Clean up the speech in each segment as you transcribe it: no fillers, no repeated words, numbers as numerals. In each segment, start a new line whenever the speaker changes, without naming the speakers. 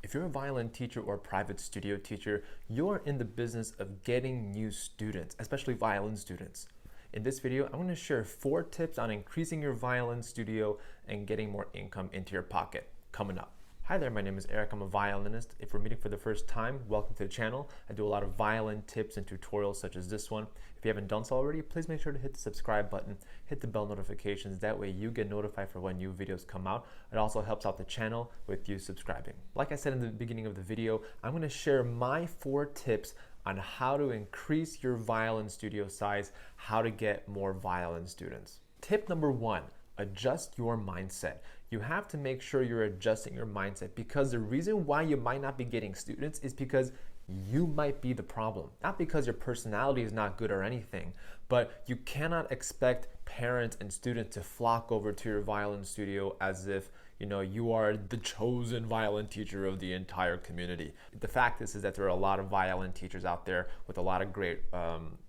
If you're a violin teacher or a private studio teacher, you're in the business of getting new students, especially violin students. In this video, I'm going to share 4 tips on increasing your violin studio and getting more income into your pocket coming up. Hi there, my name is Eric. I'm a violinist. If we're meeting for the first time, welcome to the channel. I do a lot of violin tips and tutorials such as this one. If you haven't done so already, please make sure to hit the subscribe button, hit the bell notifications. That way you get notified for when new videos come out. It also helps out the channel with you subscribing. Like I said in the beginning of the video, I'm going to share my 4 tips on how to increase your violin studio size, how to get more violin students. Tip number 1. Adjust your mindset. You have to make sure you're adjusting your mindset, because the reason why you might not be getting students is because you might be the problem. Not because your personality is not good or anything, but you cannot expect parents and students to flock over to your violin studio as if you are the chosen violin teacher of the entire community. The fact is that there are a lot of violin teachers out there with a lot of great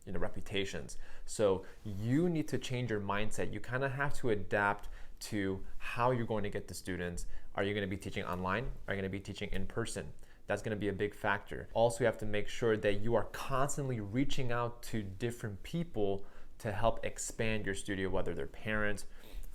reputations. So you need to change your mindset. You kind of have to adapt to how you're going to get the students. Are you going to be teaching online? Are you going to be teaching in person? That's going to be a big factor. Also, you have to make sure that you are constantly reaching out to different people to help expand your studio, whether they're parents,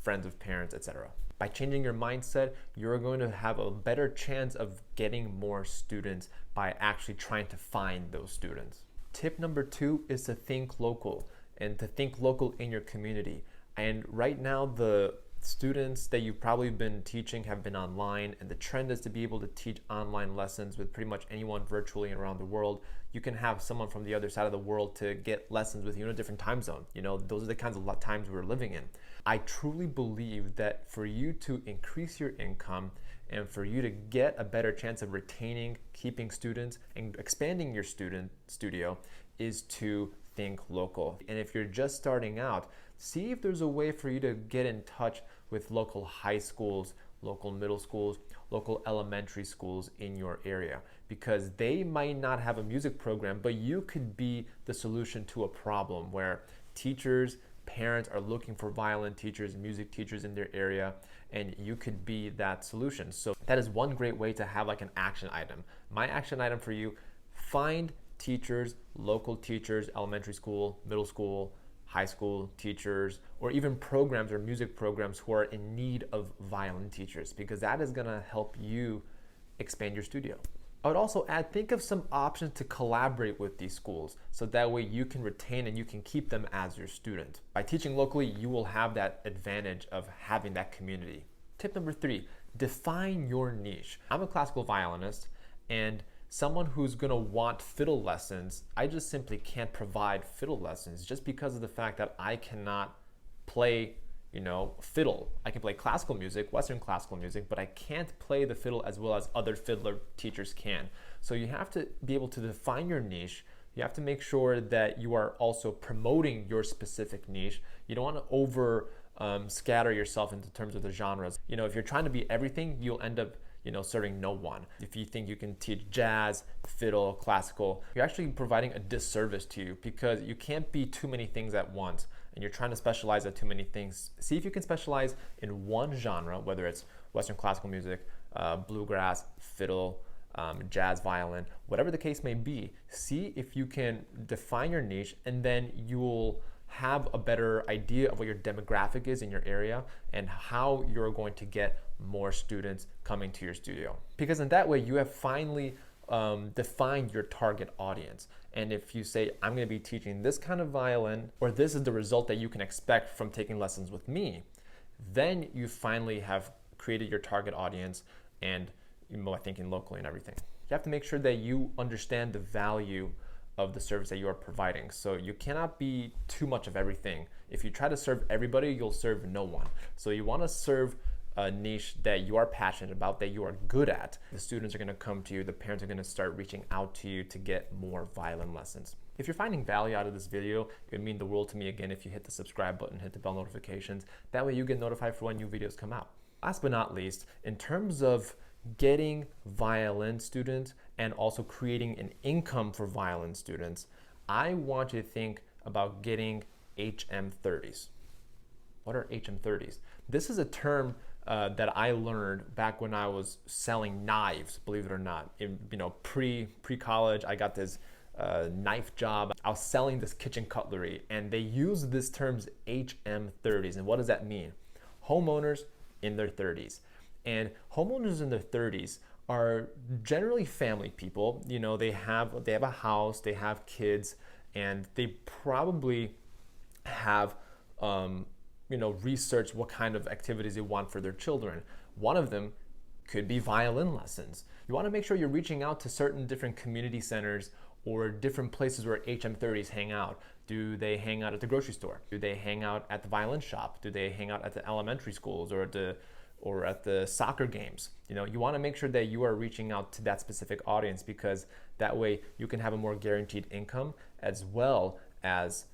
friends of parents, etc. By changing your mindset, you're going to have a better chance of getting more students by actually trying to find those students. Tip number 2 is to think local, and to think local in your community. And right now, the students that you've probably been teaching have been online, and the trend is to be able to teach online lessons with pretty much anyone virtually around the world. You can have someone from the other side of the world to get lessons with you in a different time zone. Those are the kinds of times we're living in. I truly believe that for you to increase your income and for you to get a better chance of retaining, keeping students, and expanding your student studio is to think local. And if you're just starting out, see if there's a way for you to get in touch with local high schools, local middle schools, local elementary schools in your area, because they might not have a music program, but you could be the solution to a problem where teachers, parents are looking for violin teachers, music teachers in their area, and you could be that solution. So that is one great way to have like an action item. My action item for you: find teachers, local teachers, elementary school, middle school, high school teachers, or even programs or music programs who are in need of violin teachers, because that is going to help you expand your studio. I would also add, think of some options to collaborate with these schools, so that way you can retain and you can keep them as your student. By teaching locally, you will have that advantage of having that community. Tip number 3, define your niche. I'm a classical violinist, and someone who's gonna want fiddle lessons, I just simply can't provide fiddle lessons just because of the fact that I cannot play fiddle. I can play classical music, Western classical music, but I can't play the fiddle as well as other fiddler teachers can. So you have to be able to define your niche. You have to make sure that you are also promoting your specific niche. You don't want to over scatter yourself into terms of the genres. If you're trying to be everything, you'll end up serving no one. If you think you can teach jazz, fiddle, classical, you're actually providing a disservice to you, because you can't be too many things at once, and you're trying to specialize at too many things. See if you can specialize in one genre, whether it's Western classical music, bluegrass, fiddle, jazz, violin, whatever the case may be. See if you can define your niche, and then you'll have a better idea of what your demographic is in your area and how you're going to get more students coming to your studio. Because in that way, you have finally defined your target audience. And if you say, I'm going to be teaching this kind of violin, or this is the result that you can expect from taking lessons with me, then you finally have created your target audience and thinking locally and everything. You have to make sure that you understand the value of the service that you are providing. So you cannot be too much of everything. If you try to serve everybody, you'll serve no one. So you want to serve a niche that you are passionate about, that you are good at. The students are going to come to you, the parents are going to start reaching out to you to get more violin lessons. If you're finding value out of this video, it would mean the world to me again if you hit the subscribe button, hit the bell notifications. That way you get notified for when new videos come out. Last but not least, in terms of getting violin students and also creating an income for violin students, I want you to think about getting HM30s. What are HM30s? This is a term that I learned back when I was selling knives, believe it or not. Pre-college, I got this knife job. I was selling this kitchen cutlery, and they use this terms HM30s. And what does that mean? Homeowners in their 30s. And homeowners in their 30s are generally family people. They have a house, they have kids, and they probably have researched what kind of activities they want for their children. One of them could be violin lessons. You want to make sure you're reaching out to certain different community centers or different places where HM30s hang out. Do they hang out at the grocery store? Do they hang out at the violin shop? Do they hang out at the elementary schools or at the soccer games? You want to make sure that you are reaching out to that specific audience, because that way you can have a more guaranteed income, as well as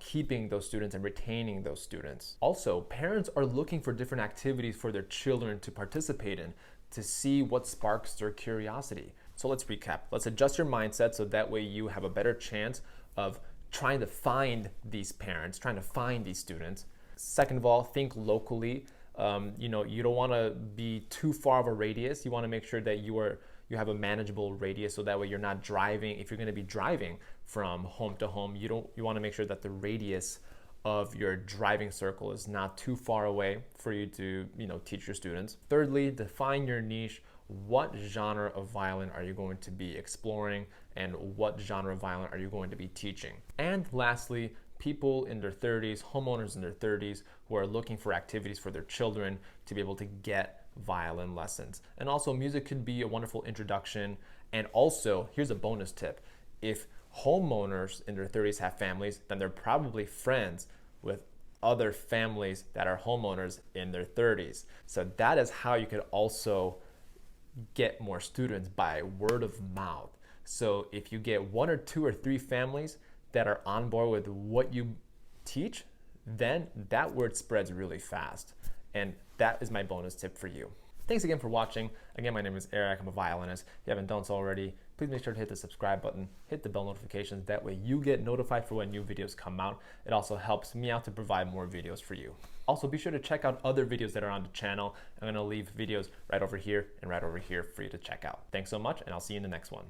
keeping those students and retaining those students. Also, parents are looking for different activities for their children to participate in to see what sparks their curiosity. So let's recap. Let's adjust your mindset so that way you have a better chance of trying to find these parents, trying to find these students. Second of all, think locally. You don't want to be too far of a radius. You want to make sure that you have a manageable radius, so that way you're not driving. If you're going to be driving from home to home, you want to make sure that the radius of your driving circle is not too far away for you to teach your students. Thirdly, define your niche. What genre of violin are you going to be exploring, and what genre of violin are you going to be teaching? And lastly, people in their 30s, homeowners in their 30s, who are looking for activities for their children to be able to get violin lessons. And also, music could be a wonderful introduction. And also, here's a bonus tip. If homeowners in their 30s have families, then they're probably friends with other families that are homeowners in their 30s. So that is how you could also get more students, by word of mouth. So if you get 1 or 2 or 3 families that are on board with what you teach, then that word spreads really fast. And that is my bonus tip for you. Thanks again for watching. Again, my name is Eric. I'm a violinist. If you haven't done so already, please make sure to hit the subscribe button, hit the bell notifications. That way you get notified for when new videos come out. It also helps me out to provide more videos for you. Also, be sure to check out other videos that are on the channel. I'm going to leave videos right over here and right over here for you to check out. Thanks so much, and I'll see you in the next one.